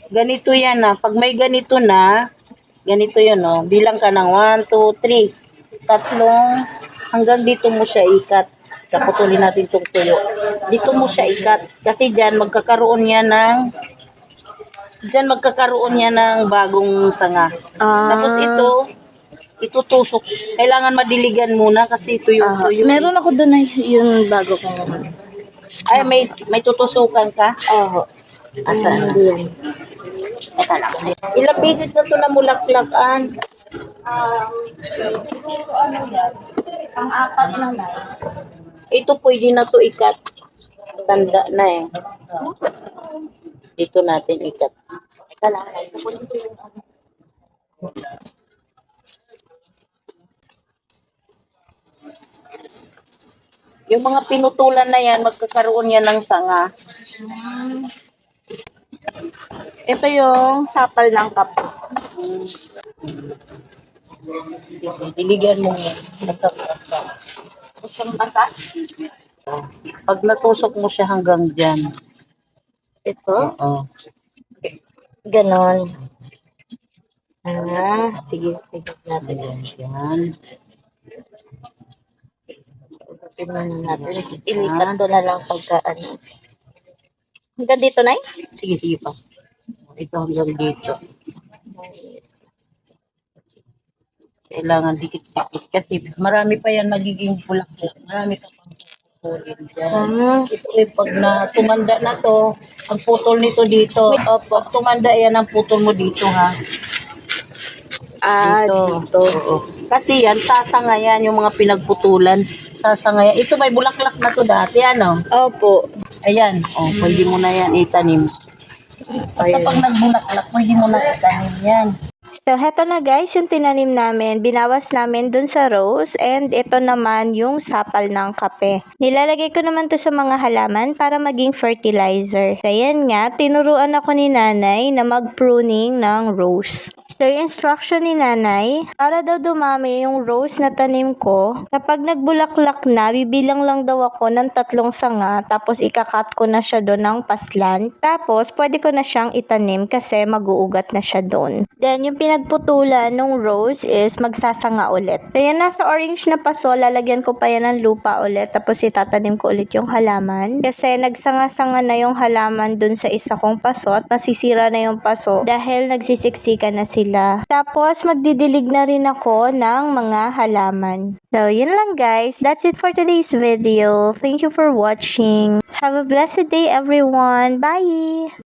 Ganito yan pag may ganito na, ganito yun bilang ka ng 1, 2, 3. Tatlong, hanggang dito mo siya ikat. Kaputulin natin itong tuyo. Dito mo siya ikat. Kasi dyan, magkakaroon niya ng bagong sanga. Tapos ito, itutusok. Kailangan madiligan muna kasi tuyo. Meron ako doon na yung bago ko naman. Ay, may tutusukan ka? Oo. Asan? Doon. Teka lang. Ilang beses na ito namulaklakan? Siguro ano yan? Pang-apat na na. Ito pwede na to ikat. Tanda na Dito natin ikat. Teka lang. Yung mga pinutulan na yan, magkakaroon yan ng sanga. Ito yung sapal ng kape. Diligan mo yan. Nagkakasa. Isang basa. Pag natusok mo siya hanggang dyan. Ito. Oo. Ganon. Sige. Tignan natin. Yan. Tignan natin. Ilipat ko na lang pagka ano. Hanggang dito na Sige pa. Ito hanggang dito. Kailangan dikit-dikit kasi marami pa yan magiging bulaklak. Marami ka pang putulin dyan. Ito pag tumanda na to, ang putol nito dito. Pag tumanda yan, ang putol mo dito dito. Oo. Kasi yan, sasanga yan, yung mga pinagputulan. Sasanga yan. Ito may bulaklak na to dati, Opo. Ayan. Pwede mo na yan itanim. Basta pag nagbulaklak, pwede mo na itanim yan. So, heto na guys, yung tinanim namin. Binawas namin dun sa rose and ito naman yung sapal ng kape. Nilalagay ko naman to sa mga halaman para maging fertilizer. So, yan nga, tinuruan ako ni nanay na mag-pruning ng rose. So, yung instruction ni nanay, para daw dumami yung rose na tanim ko, kapag nagbulaklak na, bibilang lang daw ako ng 3 sanga, tapos ikakat ko na siya doon ng paslan. Tapos, pwede ko na siyang itanim kasi mag-uugat na siya doon. Then, yung pinagputulan ng rose is magsasanga ulit. So, yan, nasa orange na paso, lalagyan ko pa yan ng lupa ulit, tapos itatanim ko ulit yung halaman. Kasi nagsanga-sanga na yung halaman doon sa isa kong paso at masisira na yung paso dahil nagsisiksikan na sila. Tapos, magdidilig na rin ako ng mga halaman. So, yun lang guys. That's it for today's video. Thank you for watching. Have a blessed day everyone. Bye!